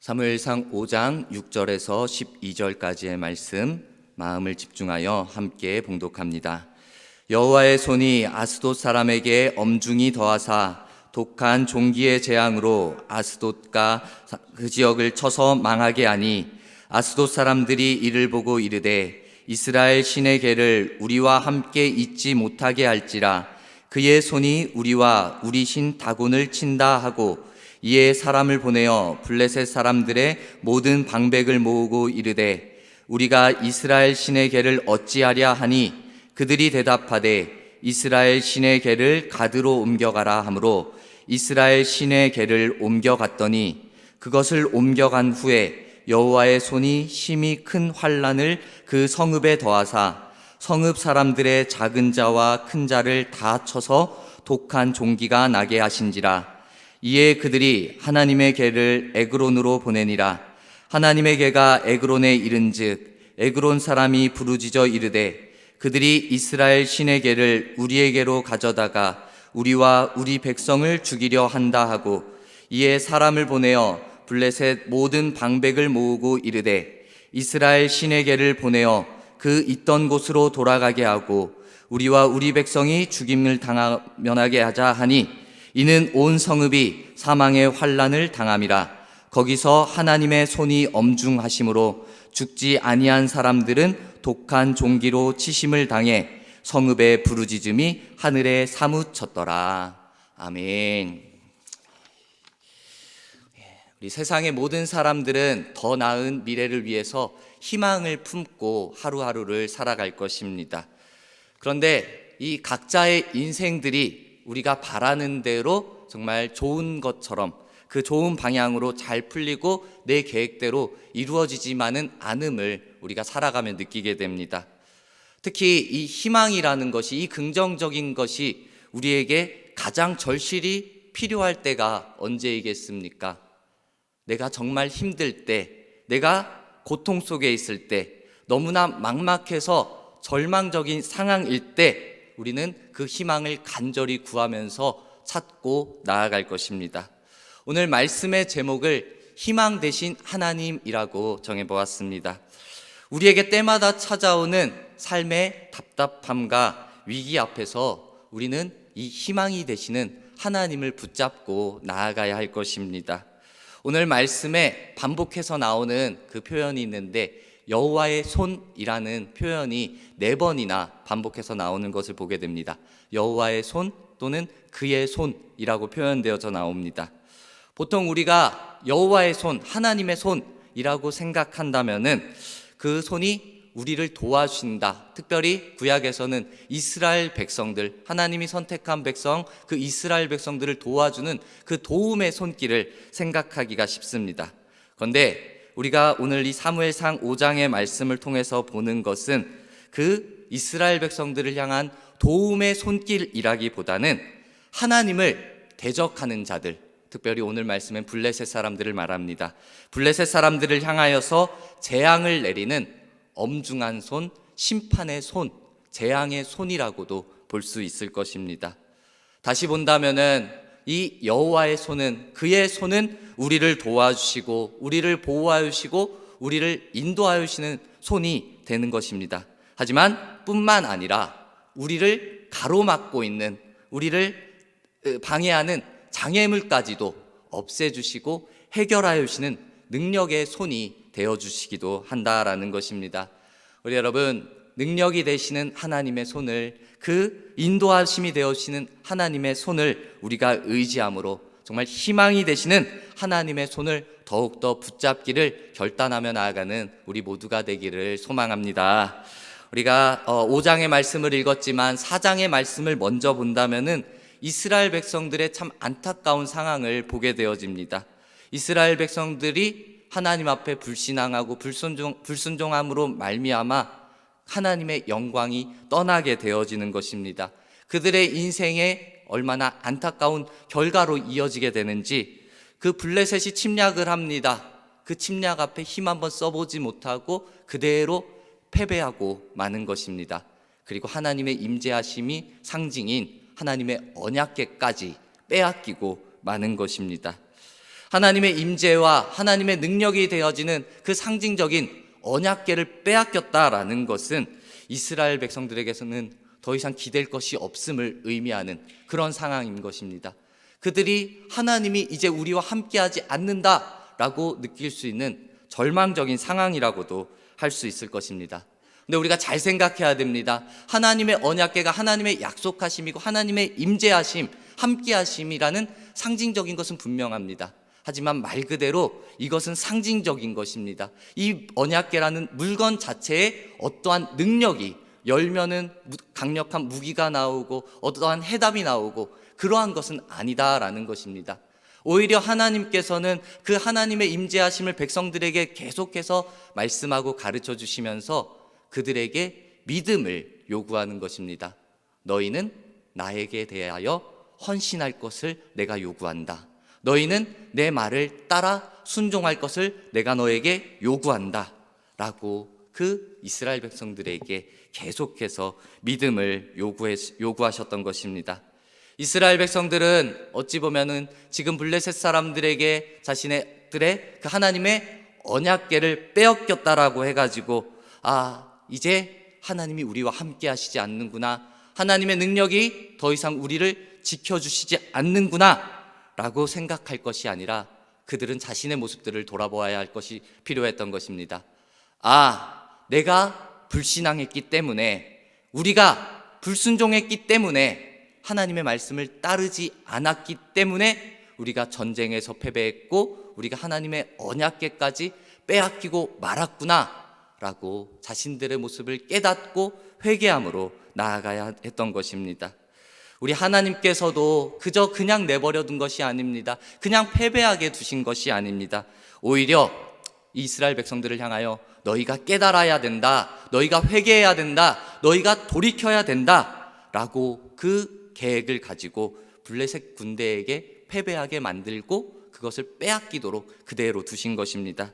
사무엘상 5장 6절에서 12절까지의 말씀 마음을 집중하여 함께 봉독합니다. 여호와의 손이 아스돗 사람에게 엄중히 더하사 독한 종기의 재앙으로 아스돗과 그 지역을 쳐서 망하게 하니 아스돗 사람들이 이를 보고 이르되 이스라엘 신의 계를 우리와 함께 잊지 못하게 할지라 그의 손이 우리와 우리 신 다곤을 친다 하고 이에 사람을 보내어 블레셋 사람들의 모든 방백을 모으고 이르되 우리가 이스라엘 신의 계를 어찌하랴 하니 그들이 대답하되 이스라엘 신의 계를 가드로 옮겨가라 하므로 이스라엘 신의 계를 옮겨갔더니 그것을 옮겨간 후에 여호와의 손이 심히 큰 환난을 그 성읍에 더하사 성읍 사람들의 작은 자와 큰 자를 다 쳐서 독한 종기가 나게 하신지라. 이에 그들이 하나님의 계를 에그론으로 보내니라. 하나님의 계가 에그론에 이른즉 에그론 사람이 부르짖어 이르되 그들이 이스라엘 신의 계를 우리에게로 가져다가 우리와 우리 백성을 죽이려 한다 하고 이에 사람을 보내어 블레셋 모든 방백을 모으고 이르되 이스라엘 신의 계를 보내어 그 있던 곳으로 돌아가게 하고 우리와 우리 백성이 죽임을 당하면하게 하자 하니 이는 온 성읍이 사망의 환난을 당함이라. 거기서 하나님의 손이 엄중하심으로 죽지 아니한 사람들은 독한 종기로 치심을 당해 성읍의 부르짖음이 하늘에 사무쳤더라. 아멘. 우리 세상의 모든 사람들은 더 나은 미래를 위해서 희망을 품고 하루하루를 살아갈 것입니다. 그런데 이 각자의 인생들이 우리가 바라는 대로 정말 좋은 것처럼 그 좋은 방향으로 잘 풀리고 내 계획대로 이루어지지만은 않음을 우리가 살아가며 느끼게 됩니다. 특히 이 희망이라는 것이, 이 긍정적인 것이 우리에게 가장 절실히 필요할 때가 언제이겠습니까? 내가 정말 힘들 때, 내가 고통 속에 있을 때, 너무나 막막해서 절망적인 상황일 때 우리는 그 희망을 간절히 구하면서 찾고 나아갈 것입니다. 오늘 말씀의 제목을 희망 대신 하나님이라고 정해보았습니다. 우리에게 때마다 찾아오는 삶의 답답함과 위기 앞에서 우리는 이 희망이 되시는 하나님을 붙잡고 나아가야 할 것입니다. 오늘 말씀에 반복해서 나오는 그 표현이 있는데 여호와의 손이라는 표현이 4번이나 반복해서 나오는 것을 보게 됩니다. 여호와의 손 또는 그의 손이라고 표현되어져 나옵니다. 보통 우리가 여호와의 손, 하나님의 손이라고 생각한다면은 그 손이 우리를 도와주신다. 특별히 구약에서는 이스라엘 백성들, 하나님이 선택한 백성, 그 이스라엘 백성들을 도와주는 그 도움의 손길을 생각하기가 쉽습니다. 그런데 우리가 오늘 이 사무엘상 5장의 말씀을 통해서 보는 것은 그 이스라엘 백성들을 향한 도움의 손길이라기보다는 하나님을 대적하는 자들, 특별히 오늘 말씀엔 블레셋 사람들을 말합니다. 블레셋 사람들을 향하여서 재앙을 내리는 엄중한 손, 심판의 손, 재앙의 손이라고도 볼 수 있을 것입니다. 다시 본다면은 이 여호와의 손은, 그의 손은 우리를 도와주시고 우리를 보호하여 주시고 우리를 인도하여 주시는 손이 되는 것입니다. 하지만 뿐만 아니라 우리를 가로막고 있는, 우리를 방해하는 장애물까지도 없애주시고 해결하여 주시는 능력의 손이 되어주시기도 한다라는 것입니다. 우리 여러분, 능력이 되시는 하나님의 손을, 그 인도하심이 되어주시는 하나님의 손을 우리가 의지함으로 정말 희망이 되시는 하나님의 손을 더욱더 붙잡기를 결단하며 나아가는 우리 모두가 되기를 소망합니다. 우리가 5장의 말씀을 읽었지만 4장의 말씀을 먼저 본다면은 이스라엘 백성들의 참 안타까운 상황을 보게 되어집니다. 이스라엘 백성들이 하나님 앞에 불신앙하고 불순종함으로 말미암아 하나님의 영광이 떠나게 되어지는 것입니다. 그들의 인생에 얼마나 안타까운 결과로 이어지게 되는지, 그 블레셋이 침략을 합니다. 그 침략 앞에 힘 한번 써보지 못하고 그대로 패배하고 마는 것입니다. 그리고 하나님의 임재하심이 상징인 하나님의 언약궤까지 빼앗기고 마는 것입니다. 하나님의 임재와 하나님의 능력이 되어지는 그 상징적인 언약궤를 빼앗겼다라는 것은 이스라엘 백성들에게서는 더 이상 기댈 것이 없음을 의미하는 그런 상황인 것입니다. 그들이 하나님이 이제 우리와 함께하지 않는다라고 느낄 수 있는 절망적인 상황이라고도 할 수 있을 것입니다. 근데 우리가 잘 생각해야 됩니다. 하나님의 언약궤가 하나님의 약속하심이고 하나님의 임재하심, 함께하심이라는 상징적인 것은 분명합니다. 하지만 말 그대로 이것은 상징적인 것입니다. 이 언약궤라는 물건 자체에 어떠한 능력이, 열면은 강력한 무기가 나오고 어떠한 해답이 나오고 그러한 것은 아니다라는 것입니다. 오히려 하나님께서는 그 하나님의 임재하심을 백성들에게 계속해서 말씀하고 가르쳐 주시면서 그들에게 믿음을 요구하는 것입니다. 너희는 나에게 대하여 헌신할 것을 내가 요구한다. 너희는 내 말을 따라 순종할 것을 내가 너에게 요구한다 라고 그 이스라엘 백성들에게 계속해서 믿음을 요구하셨던 것입니다. 이스라엘 백성들은 어찌 보면은 지금 블레셋 사람들에게 자신들의 그 하나님의 언약궤를 빼앗겼다라고 해가지고 이제 하나님이 우리와 함께 하시지 않는구나, 하나님의 능력이 더 이상 우리를 지켜주시지 않는구나 라고 생각할 것이 아니라 그들은 자신의 모습들을 돌아보아야 할 것이 필요했던 것입니다. 내가 불신앙했기 때문에, 우리가 불순종했기 때문에, 하나님의 말씀을 따르지 않았기 때문에 우리가 전쟁에서 패배했고 우리가 하나님의 언약궤까지 빼앗기고 말았구나 라고 자신들의 모습을 깨닫고 회개함으로 나아가야 했던 것입니다. 우리 하나님께서도 그냥 내버려둔 것이 아닙니다. 그냥 패배하게 두신 것이 아닙니다. 오히려 이스라엘 백성들을 향하여 너희가 깨달아야 된다, 너희가 회개해야 된다, 너희가 돌이켜야 된다 라고 그 계획을 가지고 블레셋 군대에게 패배하게 만들고 그것을 빼앗기도록 그대로 두신 것입니다.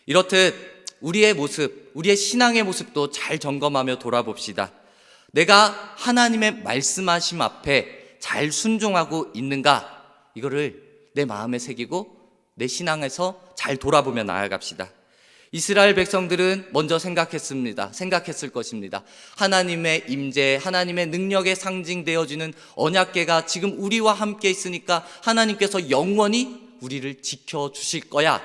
이렇듯 우리의 모습, 우리의 신앙의 모습도 잘 점검하며 돌아봅시다. 내가 하나님의 말씀하심 앞에 잘 순종하고 있는가, 이거를 내 마음에 새기고 내 신앙에서 잘 돌아보며 나아갑시다. 이스라엘 백성들은 먼저 생각했을 것입니다. 하나님의 임재, 하나님의 능력에 상징되어지는 언약궤가 지금 우리와 함께 있으니까 하나님께서 영원히 우리를 지켜주실 거야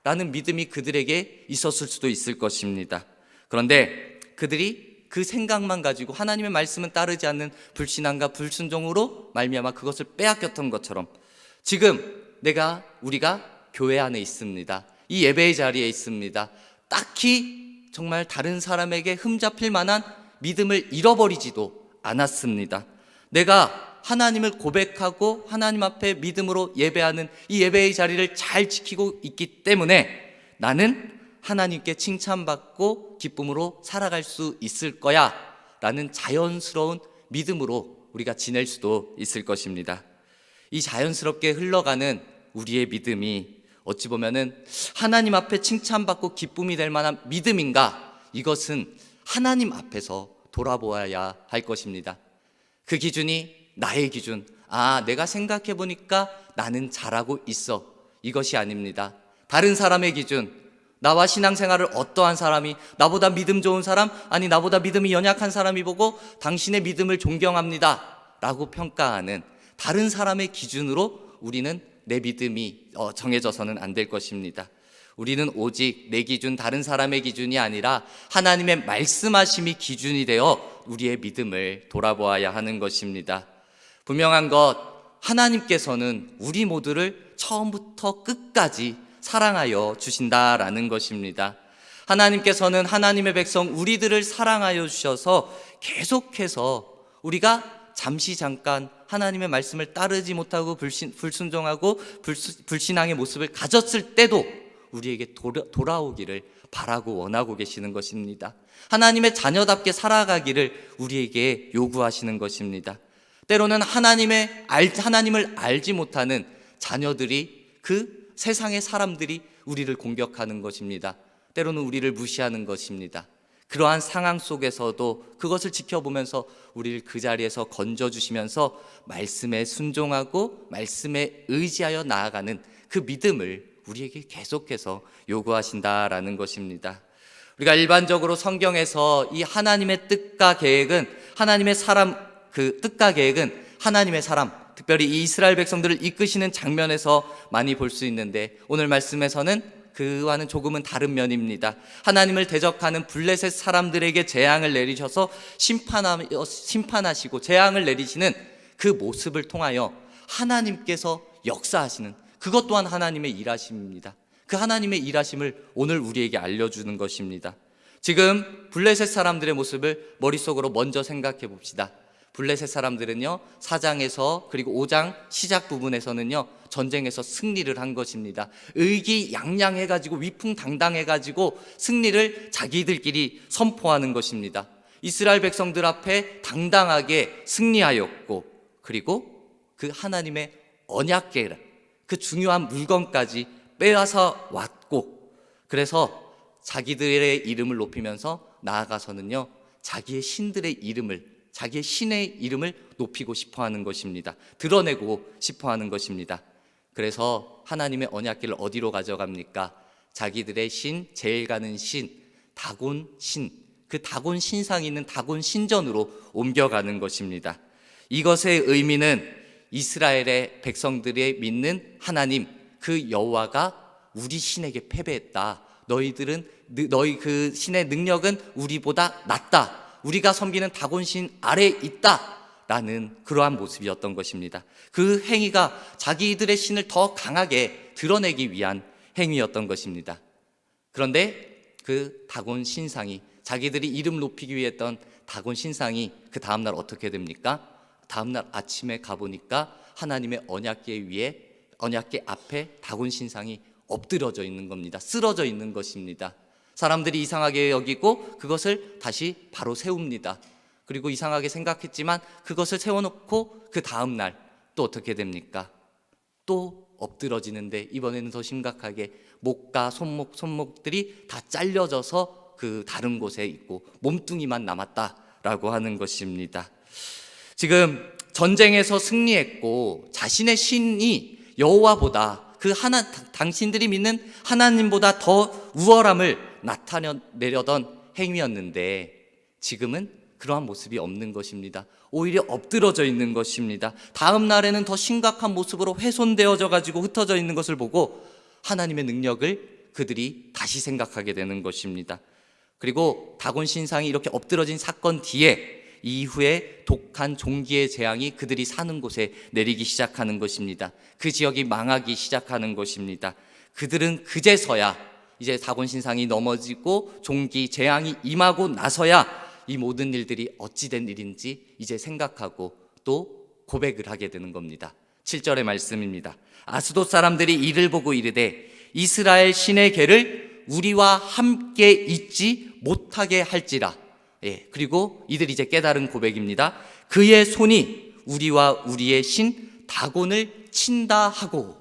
라는 믿음이 그들에게 있었을 수도 있을 것입니다. 그런데 그들이 그 생각만 가지고 하나님의 말씀은 따르지 않는 불신앙과 불순종으로 말미암아 그것을 빼앗겼던 것처럼 지금 우리가 교회 안에 있습니다. 이 예배의 자리에 있습니다. 딱히 정말 다른 사람에게 흠잡힐 만한 믿음을 잃어버리지도 않았습니다. 내가 하나님을 고백하고 하나님 앞에 믿음으로 예배하는 이 예배의 자리를 잘 지키고 있기 때문에 나는 하나님께 칭찬받고 기쁨으로 살아갈 수 있을 거야 라는 자연스러운 믿음으로 우리가 지낼 수도 있을 것입니다. 이 자연스럽게 흘러가는 우리의 믿음이 어찌 보면은 하나님 앞에 칭찬받고 기쁨이 될 만한 믿음인가, 이것은 하나님 앞에서 돌아보아야 할 것입니다. 그 기준이 나의 기준, 내가 생각해 보니까 나는 잘하고 있어, 이것이 아닙니다. 다른 사람의 기준, 나와 신앙생활을 어떠한 사람이, 나보다 믿음 좋은 사람, 아니 나보다 믿음이 연약한 사람이 보고 당신의 믿음을 존경합니다 라고 평가하는 다른 사람의 기준으로 우리는 내 믿음이 정해져서는 안 될 것입니다. 우리는 오직 내 기준, 다른 사람의 기준이 아니라 하나님의 말씀하심이 기준이 되어 우리의 믿음을 돌아보아야 하는 것입니다. 분명한 것, 하나님께서는 우리 모두를 처음부터 끝까지 사랑하여 주신다라는 것입니다. 하나님께서는 하나님의 백성 우리들을 사랑하여 주셔서 계속해서 우리가 잠깐 하나님의 말씀을 따르지 못하고 불순종하고 불신앙의 모습을 가졌을 때도 우리에게 돌아오기를 바라고 원하고 계시는 것입니다. 하나님의 자녀답게 살아가기를 우리에게 요구하시는 것입니다. 때로는 하나님을 알지 못하는 자녀들이, 그 세상의 사람들이 우리를 공격하는 것입니다. 때로는 우리를 무시하는 것입니다. 그러한 상황 속에서도 그것을 지켜보면서 우리를 그 자리에서 건져주시면서 말씀에 순종하고 말씀에 의지하여 나아가는 그 믿음을 우리에게 계속해서 요구하신다라는 것입니다. 우리가 일반적으로 성경에서 이 하나님의 뜻과 계획은 하나님의 사람, 그 뜻과 계획은 하나님의 사람, 특별히 이 이스라엘 백성들을 이끄시는 장면에서 많이 볼 수 있는데, 오늘 말씀에서는 그와는 조금은 다른 면입니다. 하나님을 대적하는 블레셋 사람들에게 재앙을 내리셔서 심판하시고 재앙을 내리시는 그 모습을 통하여 하나님께서 역사하시는, 그것 또한 하나님의 일하심입니다. 그 하나님의 일하심을 오늘 우리에게 알려주는 것입니다. 지금 블레셋 사람들의 모습을 머릿속으로 먼저 생각해 봅시다. 블레셋 사람들은요, 4장에서 그리고 5장 시작 부분에서는요, 전쟁에서 승리를 한 것입니다. 의기양양해가지고 위풍당당해가지고 승리를 자기들끼리 선포하는 것입니다. 이스라엘 백성들 앞에 당당하게 승리하였고, 그리고 그 하나님의 언약궤, 그 중요한 물건까지 빼앗아 왔고, 그래서 자기들의 이름을 높이면서 나아가서는요, 자기의 신들의 이름을, 자기의 신의 이름을 높이고 싶어하는 것입니다. 드러내고 싶어하는 것입니다. 그래서 하나님의 언약궤를 어디로 가져갑니까? 자기들의 신, 제일 가는 신, 다곤 신, 그 다곤 신상이 있는 다곤 신전으로 옮겨가는 것입니다. 이것의 의미는 이스라엘의 백성들이 믿는 하나님, 그 여호와가 우리 신에게 패배했다. 너희 그 신의 능력은 우리보다 낫다. 우리가 섬기는 다곤신 아래에 있다라는 그러한 모습이었던 것입니다. 그 행위가 자기들의 신을 더 강하게 드러내기 위한 행위였던 것입니다. 그런데 그 다곤 신상이, 자기들이 이름 높이기 위해 했던 다곤 신상이 그 다음날 어떻게 됩니까? 다음날 아침에 가보니까 하나님의 언약궤 앞에 다곤 신상이 엎드려져 있는 겁니다. 쓰러져 있는 것입니다. 사람들이 이상하게 여기고 그것을 다시 바로 세웁니다. 그리고 이상하게 생각했지만 그것을 세워놓고 그 다음날 또 어떻게 됩니까? 또 엎드러지는데 이번에는 더 심각하게 목과 손목들이 다 잘려져서 그 다른 곳에 있고 몸뚱이만 남았다라고 하는 것입니다. 지금 전쟁에서 승리했고 자신의 신이 여호와보다, 그 당신들이 믿는 하나님보다 더 우월함을 나타내려던 행위였는데, 지금은 그러한 모습이 없는 것입니다. 오히려 엎드러져 있는 것입니다. 다음 날에는 더 심각한 모습으로 훼손되어져 가지고 흩어져 있는 것을 보고 하나님의 능력을 그들이 다시 생각하게 되는 것입니다. 그리고 다곤 신상이 이렇게 엎드러진 사건 뒤에 이후에 독한 종기의 재앙이 그들이 사는 곳에 내리기 시작하는 것입니다. 그 지역이 망하기 시작하는 것입니다. 그들은 그제서야, 이제 다곤 신상이 넘어지고 종기 재앙이 임하고 나서야 이 모든 일들이 어찌된 일인지 이제 생각하고 또 고백을 하게 되는 겁니다. 7절의 말씀입니다. 아스돗 사람들이 이를 보고 이르되 이스라엘 신의 궤를 우리와 함께 있지 못하게 할지라. 그리고 이들이 이제 깨달은 고백입니다. 그의 손이 우리와 우리의 신 다곤을 친다 하고,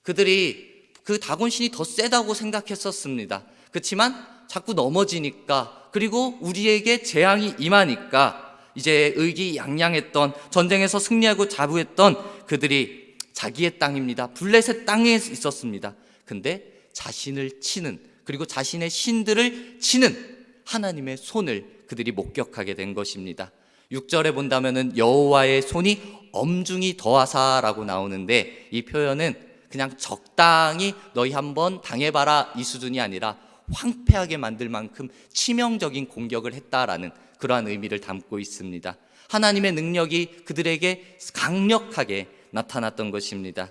그들이 그 다곤 신이 더 세다고 생각했었습니다. 그렇지만 자꾸 넘어지니까, 그리고 우리에게 재앙이 임하니까 이제 의기양양했던, 전쟁에서 승리하고 자부했던 그들이 자기의 땅입니다. 블레셋 땅에 있었습니다. 근데 자신을 치는, 그리고 자신의 신들을 치는 하나님의 손을 그들이 목격하게 된 것입니다. 6절에 본다면은 여호와의 손이 엄중히 더하사라고 나오는데, 이 표현은 그냥 적당히 너희 한번 당해봐라 이 수준이 아니라 황폐하게 만들 만큼 치명적인 공격을 했다라는 그러한 의미를 담고 있습니다. 하나님의 능력이 그들에게 강력하게 나타났던 것입니다.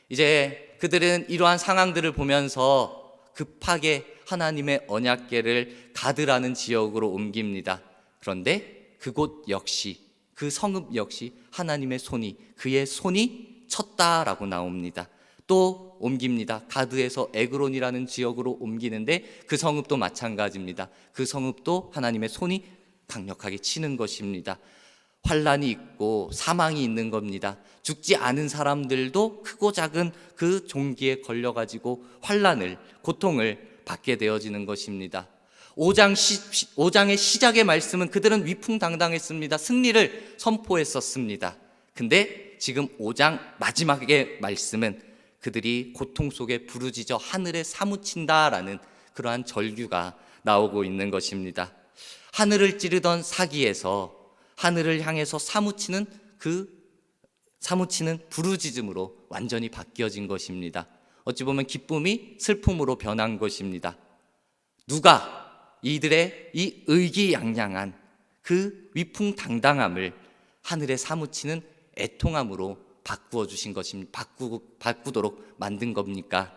이제 그들은 이러한 상황들을 보면서 급하게 하나님의 언약궤를 가드라는 지역으로 옮깁니다. 그런데 그곳 역시, 그 성읍 역시 하나님의 손이, 그의 손이 쳤다라고 나옵니다. 또 옮깁니다. 가드에서 에그론이라는 지역으로 옮기는데 그 성읍도 마찬가지입니다. 그 성읍도 하나님의 손이 강력하게 치는 것입니다. 환란이 있고 사망이 있는 겁니다. 죽지 않은 사람들도 크고 작은 그 종기에 걸려가지고 환란을, 고통을 받게 되어지는 것입니다. 5장의 시작의 말씀은 그들은 위풍당당했습니다. 승리를 선포했었습니다. 근데 지금 5장 마지막의 말씀은 그들이 고통 속에 부르짖어 하늘에 사무친다라는 그러한 절규가 나오고 있는 것입니다. 하늘을 찌르던 사기에서 하늘을 향해서 사무치는 부르짖음으로 완전히 바뀌어진 것입니다. 어찌 보면 기쁨이 슬픔으로 변한 것입니다. 누가 이들의 이 의기양양한 그 위풍당당함을 하늘에 사무치는 애통함으로 바꾸도록 만든 겁니까?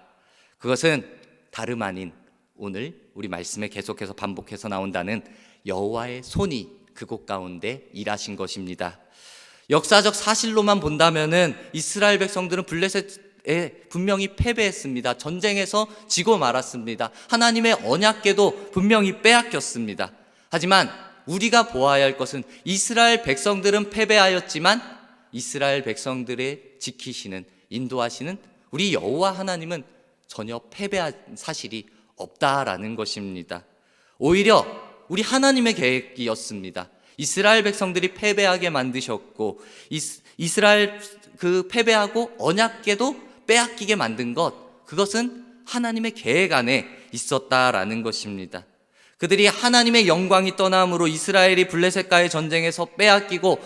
그것은 다름 아닌 오늘 우리 말씀에 계속해서 반복해서 나온다는 여호와의 손이 그곳 가운데 일하신 것입니다. 역사적 사실로만 본다면은 이스라엘 백성들은 블레셋에 분명히 패배했습니다. 전쟁에서 지고 말았습니다. 하나님의 언약궤도 분명히 빼앗겼습니다. 하지만 우리가 보아야 할 것은 이스라엘 백성들은 패배하였지만 이스라엘 백성들의 지키시는, 인도하시는 우리 여호와 하나님은 전혀 패배한 사실이 없다라는 것입니다. 오히려 우리 하나님의 계획이었습니다. 이스라엘 백성들이 패배하게 만드셨고 이스라엘 패배하고 언약궤도 빼앗기게 만든 것, 그것은 하나님의 계획 안에 있었다라는 것입니다. 그들이 하나님의 영광이 떠남으로 이스라엘이 블레셋과의 전쟁에서 빼앗기고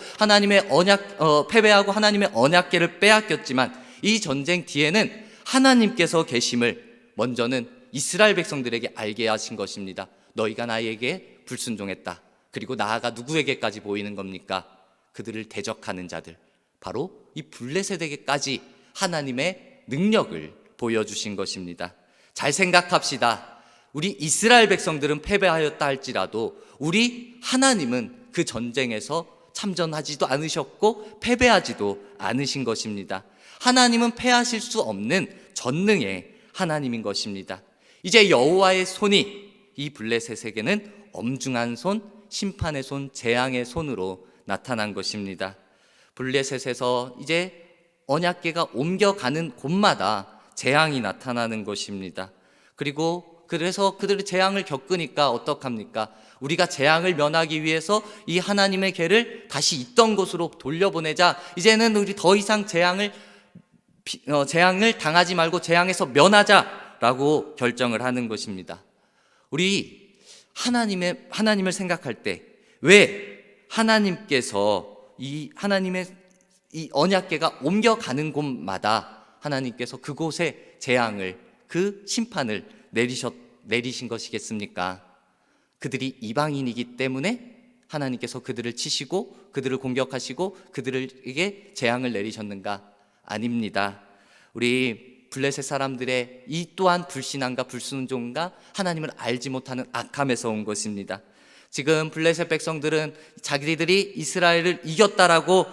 패배하고 하나님의 언약궤를 빼앗겼지만 이 전쟁 뒤에는 하나님께서 계심을 먼저는 이스라엘 백성들에게 알게 하신 것입니다. 너희가 나에게 불순종했다. 그리고 나아가 누구에게까지 보이는 겁니까? 그들을 대적하는 자들, 바로 이 블레셋에게까지 하나님의 능력을 보여주신 것입니다. 잘 생각합시다. 우리 이스라엘 백성들은 패배하였다 할지라도 우리 하나님은 그 전쟁에서 참전하지도 않으셨고 패배하지도 않으신 것입니다. 하나님은 패하실 수 없는 전능의 하나님인 것입니다. 이제 여호와의 손이 이 블레셋에게는 엄중한 손, 심판의 손, 재앙의 손으로 나타난 것입니다. 블레셋에서 이제 언약궤가 옮겨가는 곳마다 재앙이 나타나는 것입니다. 그래서 그들이 재앙을 겪으니까 어떡합니까? 우리가 재앙을 면하기 위해서 이 하나님의 궤를 다시 있던 곳으로 돌려보내자. 이제는 우리 더 이상 재앙을 당하지 말고 재앙에서 면하자라고 결정을 하는 것입니다. 우리 하나님을 생각할 때 왜 하나님께서 하나님의 이 언약궤가 옮겨가는 곳마다 하나님께서 그곳에 재앙을, 그 심판을 내리신 것이겠습니까? 그들이 이방인이기 때문에 하나님께서 그들을 치시고 그들을 공격하시고 그들에게 재앙을 내리셨는가? 아닙니다. 우리 블레셋 사람들의 이 또한 불신앙과 불순종과 하나님을 알지 못하는 악함에서 온 것입니다. 지금 블레셋 백성들은 자기들이 이스라엘을 이겼다라고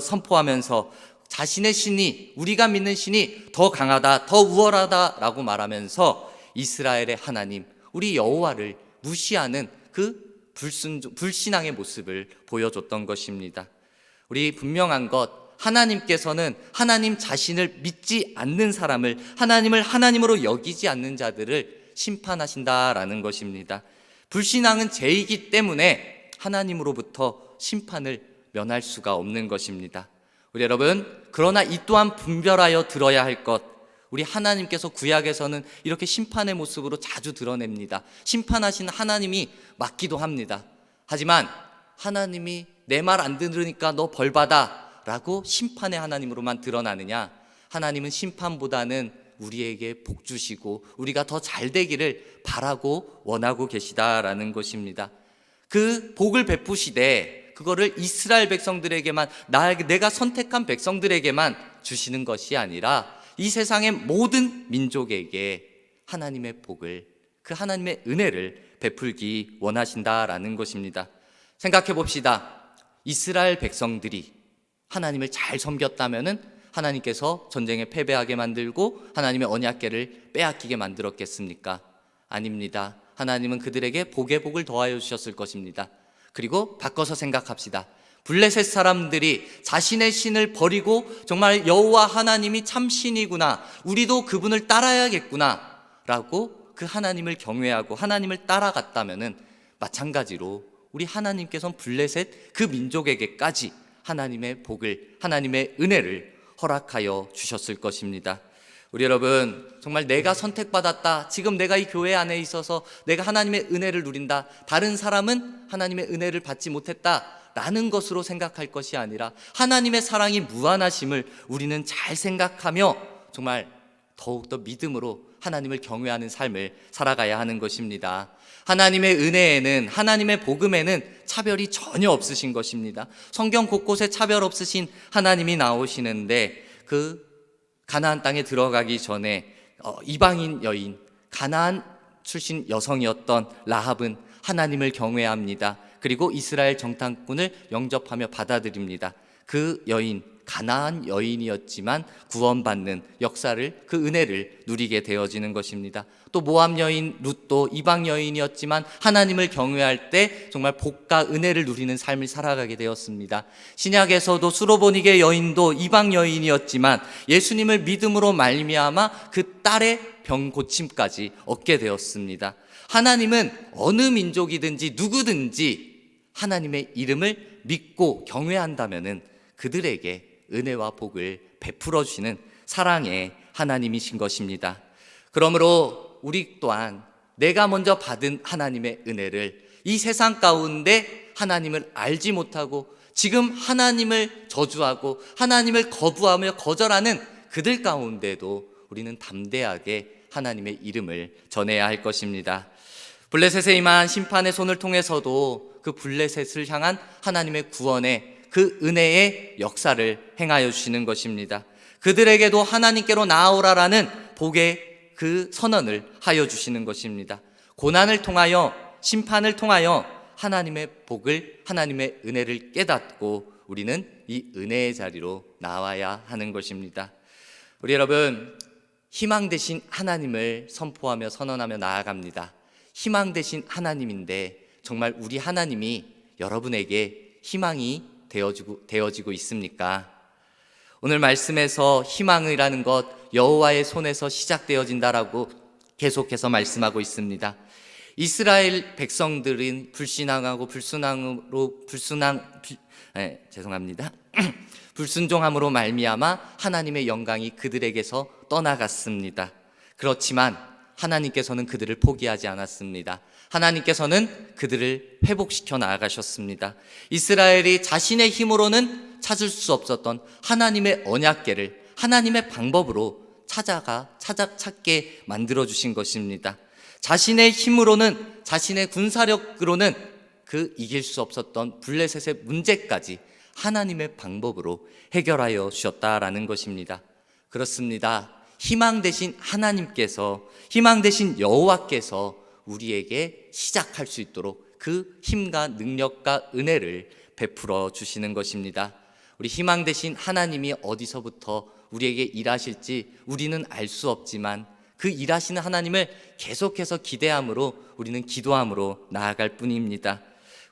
선포하면서 자신의 신이, 우리가 믿는 신이 더 강하다, 더 우월하다라고 말하면서 이스라엘의 하나님, 우리 여호와를 무시하는 그 불신앙의 모습을 보여줬던 것입니다. 우리 분명한 것, 하나님께서는 하나님 자신을 믿지 않는 사람을, 하나님을 하나님으로 여기지 않는 자들을 심판하신다라는 것입니다. 불신앙은 죄이기 때문에 하나님으로부터 심판을 면할 수가 없는 것입니다. 우리 여러분, 그러나 이 또한 분별하여 들어야 할 것, 우리 하나님께서 구약에서는 이렇게 심판의 모습으로 자주 드러냅니다. 심판하신 하나님이 맞기도 합니다. 하지만 하나님이 내 말 안 들으니까 너 벌 받아 라고 심판의 하나님으로만 드러나느냐? 하나님은 심판보다는 우리에게 복 주시고 우리가 더 잘 되기를 바라고 원하고 계시다라는 것입니다. 그 복을 베푸시되 그거를 이스라엘 백성들에게만, 내가 선택한 백성들에게만 주시는 것이 아니라 이 세상의 모든 민족에게 하나님의 복을, 그 하나님의 은혜를 베풀기 원하신다라는 것입니다. 생각해 봅시다. 이스라엘 백성들이 하나님을 잘 섬겼다면은 하나님께서 전쟁에 패배하게 만들고 하나님의 언약궤를 빼앗기게 만들었겠습니까? 아닙니다. 하나님은 그들에게 복의 복을 더하여 주셨을 것입니다. 그리고 바꿔서 생각합시다. 블레셋 사람들이 자신의 신을 버리고 정말 여호와 하나님이 참 신이구나, 우리도 그분을 따라야겠구나 라고 그 하나님을 경외하고 하나님을 따라갔다면은 마찬가지로 우리 하나님께서는 블레셋 그 민족에게까지 하나님의 복을, 하나님의 은혜를 허락하여 주셨을 것입니다. 우리 여러분, 정말 내가 선택받았다, 지금 내가 이 교회 안에 있어서 내가 하나님의 은혜를 누린다, 다른 사람은 하나님의 은혜를 받지 못했다 라는 것으로 생각할 것이 아니라 하나님의 사랑이 무한하심을 우리는 잘 생각하며 정말 더욱더 믿음으로 하나님을 경외하는 삶을 살아가야 하는 것입니다. 하나님의 은혜에는, 하나님의 복음에는 차별이 전혀 없으신 것입니다. 성경 곳곳에 차별 없으신 하나님이 나오시는데, 그 가나안 땅에 들어가기 전에 이방인 여인, 가나안 출신 여성이었던 라합은 하나님을 경외합니다. 그리고 이스라엘 정탐꾼을 영접하며 받아들입니다. 그 여인, 가나안 여인이었지만 구원받는 역사를, 그 은혜를 누리게 되어지는 것입니다. 또 모압 여인 룻도 이방 여인이었지만 하나님을 경외할 때 정말 복과 은혜를 누리는 삶을 살아가게 되었습니다. 신약에서도 수로보니게 여인도 이방 여인이었지만 예수님을 믿음으로 말미암아 그 딸의 병 고침까지 얻게 되었습니다. 하나님은 어느 민족이든지 누구든지 하나님의 이름을 믿고 경외한다면은 그들에게 은혜와 복을 베풀어 주시는 사랑의 하나님이신 것입니다. 그러므로 우리 또한 내가 먼저 받은 하나님의 은혜를, 이 세상 가운데 하나님을 알지 못하고 지금 하나님을 저주하고 하나님을 거부하며 거절하는 그들 가운데도 우리는 담대하게 하나님의 이름을 전해야 할 것입니다. 블레셋에 임한 심판의 손을 통해서도 그 블레셋을 향한 하나님의 구원의 그 은혜의 역사를 행하여 주시는 것입니다. 그들에게도 하나님께로 나아오라라는 복의 그 선언을 하여 주시는 것입니다. 고난을 통하여, 심판을 통하여 하나님의 복을, 하나님의 은혜를 깨닫고 우리는 이 은혜의 자리로 나와야 하는 것입니다. 우리 여러분, 희망 되신 하나님을 선포하며 선언하며 나아갑니다. 희망 되신 하나님인데 정말 우리 하나님이 여러분에게 희망이 되어지고 있습니까? 오늘 말씀에서 희망이라는 것, 여호와의 손에서 시작되어진다라고 계속해서 말씀하고 있습니다. 이스라엘 백성들은 불순종함으로 말미암아 하나님의 영광이 그들에게서 떠나갔습니다. 그렇지만 하나님께서는 그들을 포기하지 않았습니다. 하나님께서는 그들을 회복시켜 나아가셨습니다. 이스라엘이 자신의 힘으로는 찾을 수 없었던 하나님의 언약궤를 하나님의 방법으로 찾게 만들어주신 것입니다. 자신의 힘으로는, 자신의 군사력으로는 그 이길 수 없었던 블레셋의 문제까지 하나님의 방법으로 해결하여 주셨다라는 것입니다. 그렇습니다. 희망 되신 하나님께서, 희망 되신 여호와께서 우리에게 시작할 수 있도록 그 힘과 능력과 은혜를 베풀어 주시는 것입니다. 우리 희망 되신 하나님이 어디서부터 우리에게 일하실지 우리는 알 수 없지만 그 일하시는 하나님을 계속해서 기대함으로, 우리는 기도함으로 나아갈 뿐입니다.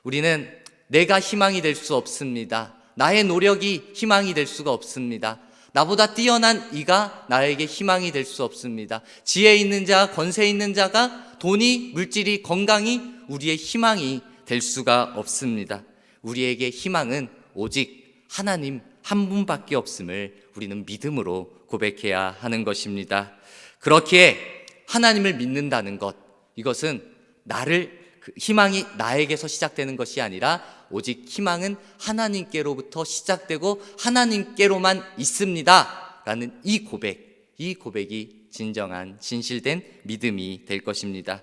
우리는 내가 희망이 될 수 없습니다. 나의 노력이 희망이 될 수가 없습니다. 나보다 뛰어난 이가 나에게 희망이 될 수 없습니다. 지혜 있는 자, 권세 있는 자가 돈이, 물질이, 건강이 우리의 희망이 될 수가 없습니다. 우리에게 희망은 오직 하나님 한 분밖에 없음을 우리는 믿음으로 고백해야 하는 것입니다. 그렇기에 하나님을 믿는다는 것, 이것은 희망이 나에게서 시작되는 것이 아니라 오직 희망은 하나님께로부터 시작되고 하나님께로만 있습니다 라는 이 고백이 진정한 진실된 믿음이 될 것입니다.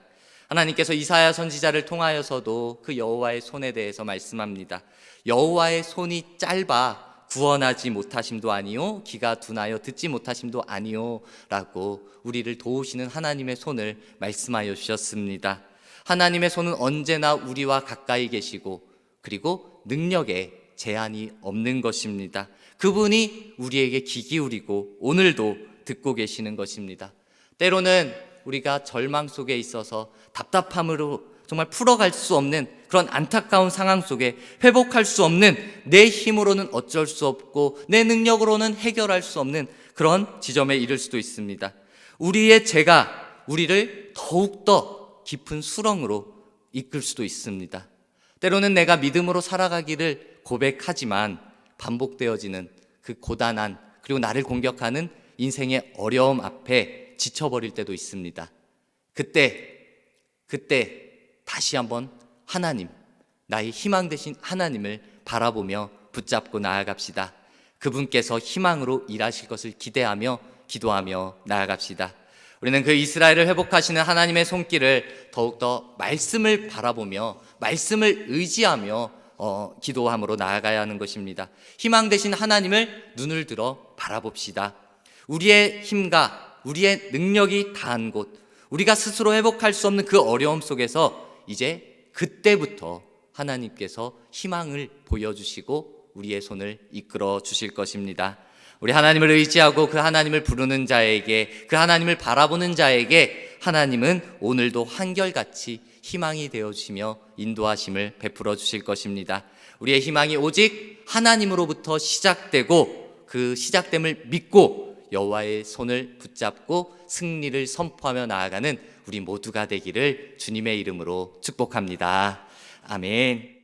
하나님께서 이사야 선지자를 통하여서도 그 여호와의 손에 대해서 말씀합니다. 여호와의 손이 짧아 구원하지 못하심도 아니요, 귀가 둔하여 듣지 못하심도 아니요 라고 우리를 도우시는 하나님의 손을 말씀하여 주셨습니다. 하나님의 손은 언제나 우리와 가까이 계시고 그리고 능력에 제한이 없는 것입니다. 그분이 우리에게 귀 기울이고 오늘도 듣고 계시는 것입니다. 때로는 우리가 절망 속에 있어서 답답함으로 정말 풀어갈 수 없는 그런 안타까운 상황 속에 회복할 수 없는, 내 힘으로는 어쩔 수 없고 내 능력으로는 해결할 수 없는 그런 지점에 이를 수도 있습니다. 우리의 죄가 우리를 더욱더 깊은 수렁으로 이끌 수도 있습니다. 때로는 내가 믿음으로 살아가기를 고백하지만 반복되어지는 그 고단한, 그리고 나를 공격하는 인생의 어려움 앞에 지쳐버릴 때도 있습니다. 그때 다시 한번 하나님, 나의 희망 되신 하나님을 바라보며 붙잡고 나아갑시다. 그분께서 희망으로 일하실 것을 기대하며 기도하며 나아갑시다. 우리는 그 이스라엘을 회복하시는 하나님의 손길을 더욱더 말씀을 바라보며 말씀을 의지하며 기도함으로 나아가야 하는 것입니다. 희망 되신 하나님을 눈을 들어 바라봅시다. 우리의 힘과 우리의 능력이 다한 곳, 우리가 스스로 회복할 수 없는 그 어려움 속에서 이제 그때부터 하나님께서 희망을 보여주시고 우리의 손을 이끌어 주실 것입니다. 우리 하나님을 의지하고 그 하나님을 부르는 자에게, 그 하나님을 바라보는 자에게 하나님은 오늘도 한결같이 희망이 되어주시며 인도하심을 베풀어 주실 것입니다. 우리의 희망이 오직 하나님으로부터 시작되고 그 시작됨을 믿고 여호와의 손을 붙잡고 승리를 선포하며 나아가는 우리 모두가 되기를 주님의 이름으로 축복합니다. 아멘.